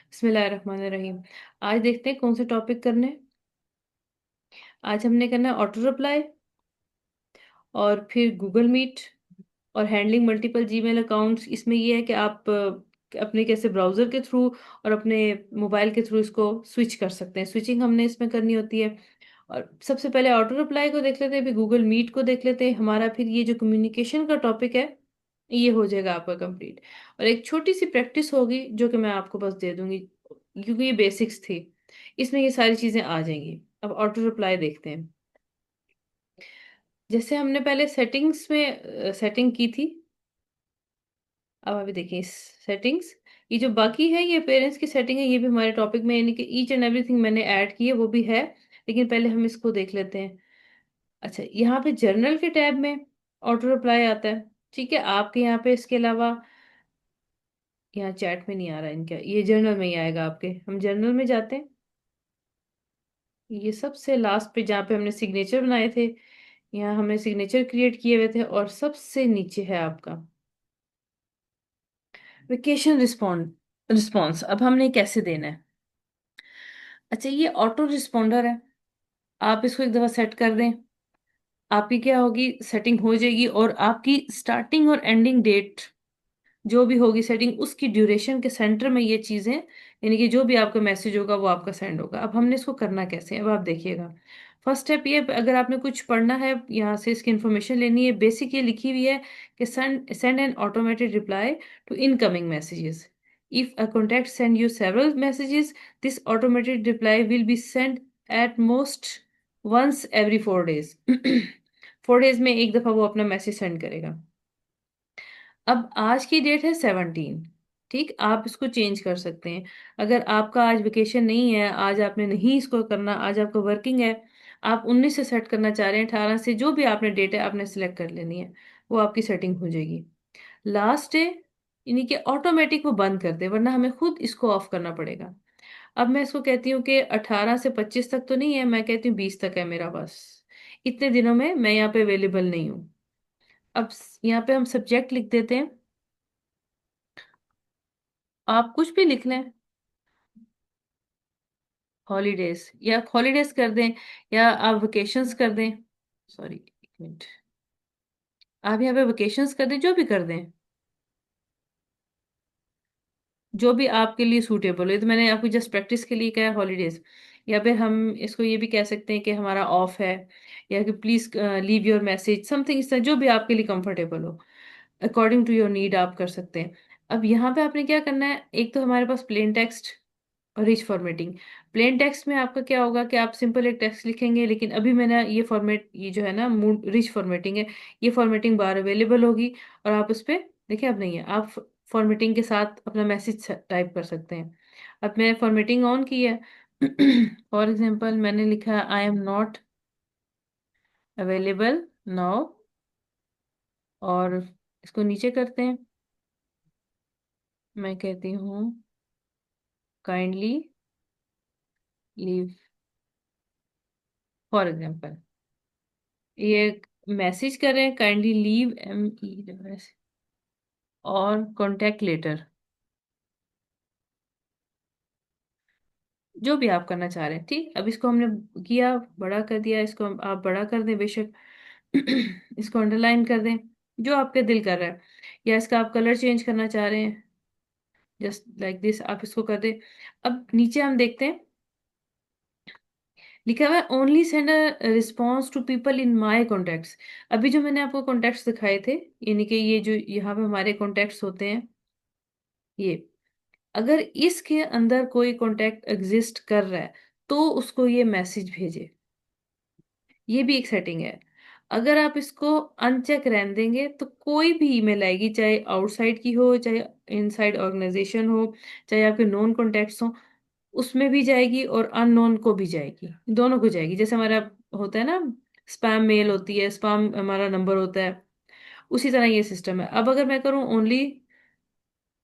बिस्मिल्लाहिर्रहमानिर्रहीम। आज देखते हैं कौन से टॉपिक करने। आज हमने करना है ऑटो रिप्लाई और फिर गूगल मीट और हैंडलिंग मल्टीपल जीमेल अकाउंट्स। इसमें ये है कि आप अपने कैसे ब्राउज़र के थ्रू और अपने मोबाइल के थ्रू इसको स्विच कर सकते हैं। स्विचिंग हमने इसमें करनी होती है। और सबसे पहले ऑटो रिप्लाई को देख लेते हैं, फिर गूगल मीट को देख लेते हैं। हमारा फिर ये जो कम्युनिकेशन का टॉपिक है ये हो जाएगा आपका कंप्लीट। और एक छोटी सी प्रैक्टिस होगी जो कि मैं आपको बस दे दूंगी, क्योंकि ये बेसिक्स थी। इसमें ये सारी चीजें आ जाएंगी। अब ऑटो रिप्लाई देखते हैं। जैसे हमने पहले सेटिंग्स में सेटिंग की थी। अब अभी देखिए सेटिंग्स, ये जो बाकी है ये पेरेंट्स की सेटिंग है, ये भी हमारे टॉपिक में, यानी कि ईच एंड एवरीथिंग मैंने ऐड की है वो भी है। लेकिन पहले हम इसको देख लेते हैं। अच्छा, यहाँ पे जर्नल के टैब में ऑटो रिप्लाई आता है। ठीक है, आपके यहाँ पे इसके अलावा यहाँ चैट में नहीं आ रहा है इनका, ये जर्नल में ही आएगा आपके। हम जर्नल में जाते हैं। ये सबसे लास्ट पे जहाँ पे हमने सिग्नेचर बनाए थे, यहाँ हमने सिग्नेचर क्रिएट किए हुए थे, और सबसे नीचे है आपका वेकेशन रिस्पॉन्ड रिस्पॉन्स। अब हमने कैसे देना है? अच्छा, ये ऑटो रिस्पॉन्डर है। आप इसको एक दफा सेट कर दें, आपकी क्या होगी, सेटिंग हो जाएगी, और आपकी स्टार्टिंग और एंडिंग डेट जो भी होगी सेटिंग, उसकी ड्यूरेशन के सेंटर में ये चीजें, यानी कि जो भी आपका मैसेज होगा वो आपका सेंड होगा। अब हमने इसको करना कैसे है, अब आप देखिएगा। फर्स्ट स्टेप ये, अगर आपने कुछ पढ़ना है यहाँ से, इसकी इन्फॉर्मेशन लेनी है, बेसिक ये लिखी हुई है कि send send an automated reply to incoming messages. If a contact send you several messages, this automated reply will be send at most once every 4 days. 4 days में एक दफा वो अपना मैसेज सेंड करेगा। अब आज की डेट है 17। ठीक, आप इसको चेंज कर सकते हैं। अगर आपका आज वेकेशन नहीं है, आज आपने नहीं इसको करना, आज आपका वर्किंग है, आप 19 से सेट करना चाह रहे हैं, 18 से, जो भी आपने डेट है आपने सिलेक्ट कर लेनी है, वो आपकी सेटिंग हो जाएगी। लास्ट डे यानी कि ऑटोमेटिक वो बंद कर दे, वरना हमें खुद इसको ऑफ करना पड़ेगा। अब मैं इसको कहती हूँ कि 18 से 25 तक तो नहीं है, मैं कहती हूँ 20 तक है मेरा बस। इतने दिनों में मैं यहाँ पे अवेलेबल नहीं हूँ। अब यहाँ पे हम सब्जेक्ट लिख देते हैं। आप कुछ भी लिख लें, हॉलीडेज, या हॉलीडेज कर दें, या आप वेकेशंस कर दें। सॉरी, एक मिनट। आप यहाँ पे वेकेशंस कर दें, जो भी कर दें, जो भी आपके लिए सूटेबल है। तो मैंने आपको जस्ट प्रैक्टिस के लिए कहा है हॉलीडेज। या फिर हम इसको ये भी कह सकते हैं कि हमारा ऑफ है, या कि please leave your message something, इस तरह जो भी आपके लिए कंफर्टेबल हो, अकॉर्डिंग टू योर नीड आप कर सकते हैं। अब यहाँ पे आपने क्या करना है, एक तो हमारे पास प्लेन टेक्स्ट और रिच फॉर्मेटिंग। प्लेन टेक्स्ट में आपका क्या होगा कि आप सिंपल एक टेक्स्ट लिखेंगे, लेकिन अभी मैंने ये फॉर्मेट, ये जो है ना मूड रिच फॉर्मेटिंग है, ये फॉर्मेटिंग बार अवेलेबल होगी, और आप उस पर देखिए, अब नहीं है, आप फॉर्मेटिंग के साथ अपना मैसेज टाइप कर सकते हैं। अब मैं फॉर्मेटिंग ऑन की है। फॉर एग्जाम्पल मैंने लिखा I am not available now, और इसको नीचे करते हैं। मैं कहती हूँ काइंडली लीव, फॉर एग्जाम्पल ये मैसेज कर रहे हैं, काइंडली लीव और कॉन्टेक्ट लेटर, जो भी आप करना चाह रहे हैं। ठीक, अब इसको हमने किया, बड़ा कर दिया, इसको आप बड़ा कर दें बेशक। इसको अंडरलाइन कर दें, जो आपके दिल कर रहा है, या इसका आप कलर चेंज करना चाह रहे हैं, जस्ट लाइक दिस आप इसको कर दें। अब नीचे हम देखते हैं, लिखा हुआ है only send a response to people in my contacts. अभी जो मैंने आपको कॉन्टेक्ट्स दिखाए थे, यानी कि ये जो यहाँ पे हमारे कॉन्टेक्ट्स होते हैं, ये अगर इसके अंदर कोई कॉन्टेक्ट एग्जिस्ट कर रहा है तो उसको ये मैसेज भेजे। ये भी एक सेटिंग है। अगर आप इसको अनचेक रहने देंगे तो कोई भी ईमेल आएगी, चाहे आउटसाइड की हो, चाहे इनसाइड ऑर्गेनाइजेशन हो, चाहे आपके नॉन कॉन्टेक्ट्स हो, उसमें भी जाएगी और अननोन को भी जाएगी, दोनों को जाएगी। जैसे हमारा होता है ना, स्पैम मेल होती है, स्पैम हमारा नंबर होता है, उसी तरह ये सिस्टम है। अब अगर मैं करूं ओनली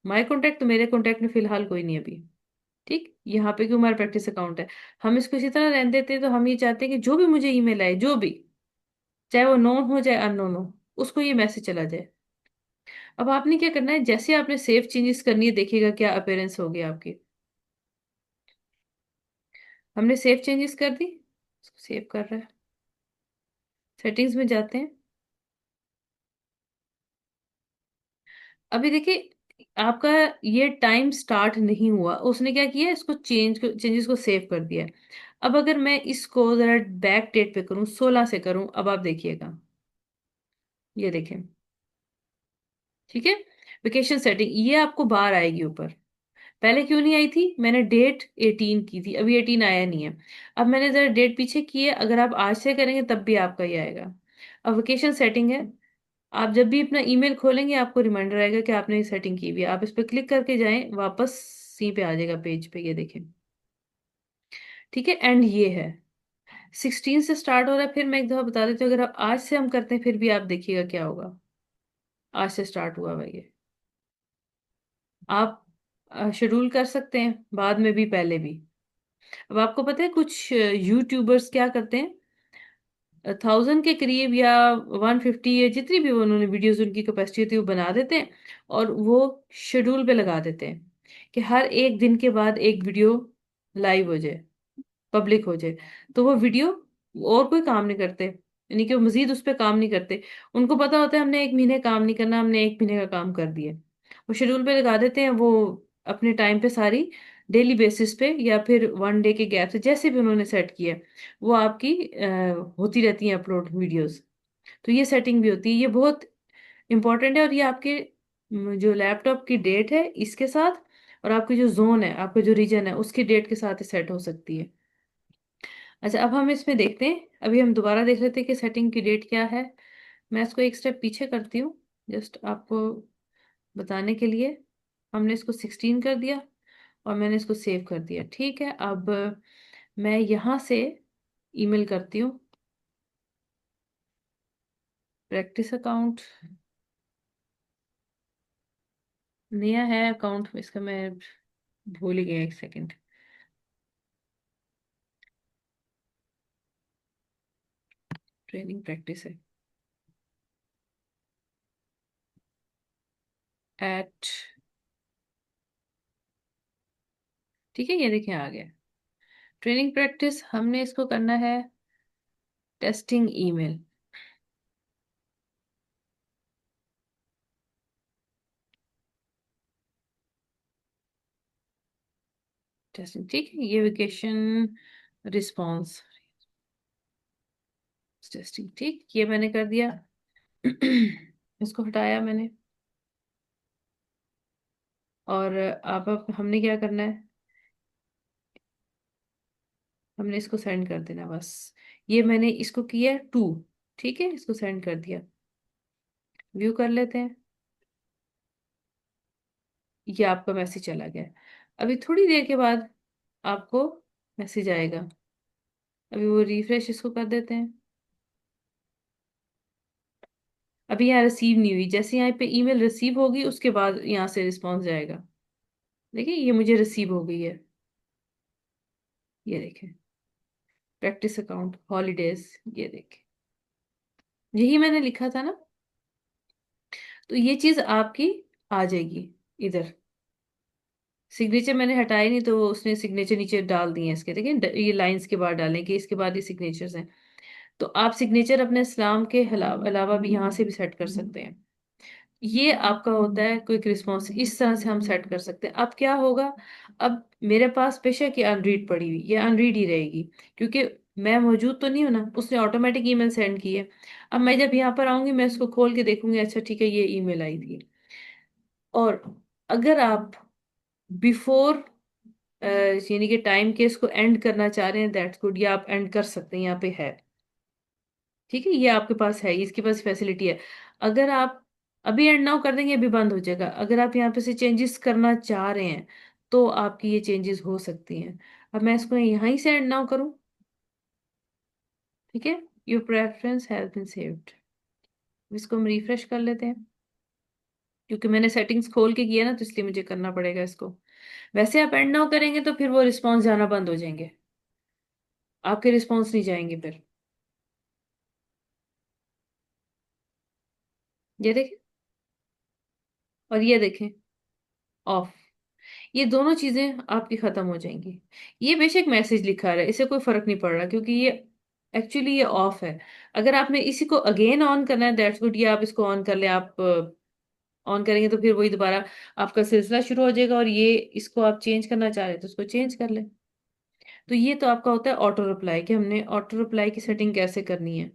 माय कॉन्टैक्ट, तो मेरे कॉन्टैक्ट में फिलहाल कोई नहीं अभी। ठीक, यहाँ पे क्यों, हमारा प्रैक्टिस अकाउंट है, हम इसको इसी तरह रहने देते हैं। तो हम ये चाहते हैं कि जो भी मुझे ईमेल आए, जो भी, चाहे वो नोन हो चाहे अननोन हो, उसको ये मैसेज चला जाए। अब आपने क्या करना है, जैसे आपने सेव चेंजेस करनी है, देखिएगा क्या अपेयरेंस होगी आपकी। हमने सेव चेंजेस कर दी, इसको सेव कर रहा है। सेटिंग्स में जाते हैं। अभी देखिए, आपका ये टाइम स्टार्ट नहीं हुआ, उसने क्या किया, इसको चेंजेस को सेव कर दिया है। अब अगर मैं इसको जरा बैक डेट पे करूं, 16 से करूं, अब आप देखिएगा, ये देखें। ठीक है, वेकेशन सेटिंग ये आपको बाहर आएगी ऊपर। पहले क्यों नहीं आई थी, मैंने डेट 18 की थी, अभी 18 आया नहीं है। अब मैंने जरा डेट पीछे की है, अगर आप आज से करेंगे तब भी आपका ये आएगा। अब वेकेशन सेटिंग है, आप जब भी अपना ईमेल खोलेंगे आपको रिमाइंडर आएगा कि आपने ये सेटिंग की हुई है, आप इस पर क्लिक करके जाएं, वापस सी पे आ जाएगा पेज पे, ये देखें। ठीक है, एंड ये है 16 से स्टार्ट हो रहा है। फिर मैं एक दफा बता देती हूँ, अगर आप आज से हम करते हैं फिर भी आप देखिएगा क्या होगा। आज से स्टार्ट हुआ हुआ ये, आप शेड्यूल कर सकते हैं बाद में भी, पहले भी। अब आपको पता है कुछ यूट्यूबर्स क्या करते हैं, 1000 के करीब या 150 या जितनी भी उन्होंने वीडियोस उनकी कैपेसिटी होती है वो बना देते हैं, और वो शेड्यूल पे लगा देते हैं कि हर एक दिन के बाद एक वीडियो लाइव हो जाए, पब्लिक हो जाए। तो वो वीडियो और कोई काम नहीं करते, यानी कि वो मजीद उस पर काम नहीं करते। उनको पता होता है हमने एक महीने काम नहीं करना, हमने एक महीने का काम कर दिया। वो शेड्यूल पे लगा देते हैं, वो अपने टाइम पे सारी डेली बेसिस पे या फिर वन डे के गैप से जैसे भी उन्होंने सेट किया है, वो आपकी होती रहती हैं अपलोड वीडियोस। तो ये सेटिंग भी होती है, ये बहुत इंपॉर्टेंट है, और ये आपके जो लैपटॉप की डेट है इसके साथ, और आपकी जो जोन है, आपका जो रीजन है उसकी डेट के साथ ही सेट हो सकती है। अच्छा, अब हम इसमें देखते हैं, अभी हम दोबारा देख लेते हैं कि सेटिंग की डेट क्या है। मैं इसको एक स्टेप पीछे करती हूँ, जस्ट आपको बताने के लिए। हमने इसको 16 कर दिया और मैंने इसको सेव कर दिया। ठीक है, अब मैं यहाँ से ईमेल करती हूँ, प्रैक्टिस अकाउंट नया है अकाउंट, इसका मैं भूल ही गया, एक सेकेंड। ट्रेनिंग प्रैक्टिस है एट, ठीक है, ये देखिए आ गया ट्रेनिंग प्रैक्टिस। हमने इसको करना है टेस्टिंग ईमेल, टेस्टिंग। ठीक है, ये वेकेशन रिस्पॉन्स टेस्टिंग, ठीक, ये मैंने कर दिया। इसको हटाया मैंने, और अब हमने क्या करना है, हमने इसको सेंड कर देना बस। ये मैंने इसको किया टू, ठीक है, इसको सेंड कर दिया। व्यू कर लेते हैं, ये आपका मैसेज चला गया। अभी थोड़ी देर के बाद आपको मैसेज आएगा, अभी वो रिफ्रेश इसको कर देते हैं। अभी यहाँ रिसीव नहीं हुई, जैसे यहाँ पे ईमेल रिसीव होगी उसके बाद यहाँ से रिस्पॉन्स जाएगा। देखिए ये मुझे रिसीव हो गई है, ये देखें, प्रैक्टिस अकाउंट हॉलीडेज, ये देखें, यही मैंने लिखा था ना। तो ये चीज आपकी आ जाएगी इधर। सिग्नेचर मैंने हटाए नहीं, तो उसने सिग्नेचर नीचे डाल दिए हैं इसके, देखिए ये लाइंस के बाद डालेंगे, इसके बाद ये सिग्नेचर्स हैं। तो आप सिग्नेचर अपने इस्लाम के अलावा भी यहाँ से भी सेट कर सकते हैं। ये आपका होता है क्विक रिस्पॉन्स, इस तरह से हम सेट कर सकते हैं। अब क्या होगा, अब मेरे पास बेशक ये अनरीड पड़ी हुई, ये अनरीड ही रहेगी, क्योंकि मैं मौजूद तो नहीं हूं ना, उसने ऑटोमेटिक ईमेल सेंड की है। अब मैं जब यहाँ पर आऊंगी मैं इसको खोल के देखूंगी, अच्छा ठीक है ये ईमेल आई थी। और अगर आप बिफोर यानी कि टाइम के इसको एंड करना चाह रहे हैं, दैट्स गुड, ये आप एंड कर सकते हैं, यहाँ पे है। ठीक है, ये आपके पास है, इसके पास फैसिलिटी है। अगर आप अभी एंड नाउ कर देंगे अभी बंद हो जाएगा, अगर आप यहाँ पे से चेंजेस करना चाह रहे हैं तो आपकी ये चेंजेस हो सकती हैं। अब मैं इसको यहाँ ही से एंड नाउ करूँ, ठीक है, your preference has been saved. इसको हम रिफ्रेश कर लेते हैं, क्योंकि मैंने सेटिंग्स खोल के किया ना तो इसलिए मुझे करना पड़ेगा इसको। वैसे आप एंड नाउ करेंगे तो फिर वो रिस्पॉन्स जाना बंद हो जाएंगे, आपके रिस्पॉन्स नहीं जाएंगे फिर। ये देखें, और ये देखें ऑफ, ये दोनों चीजें आपकी खत्म हो जाएंगी। ये बेशक मैसेज लिखा रहा है, इससे कोई फर्क नहीं पड़ रहा, क्योंकि ये एक्चुअली ये ऑफ है। अगर आपने इसी को अगेन ऑन करना है, दैट्स गुड, ये आप इसको ऑन कर ले। आप ऑन करेंगे तो फिर वही दोबारा आपका सिलसिला शुरू हो जाएगा, और ये इसको आप चेंज करना चाह रहे हैं तो उसको चेंज कर ले। तो ये तो आपका होता है ऑटो रिप्लाई, कि हमने ऑटो रिप्लाई की सेटिंग कैसे करनी है।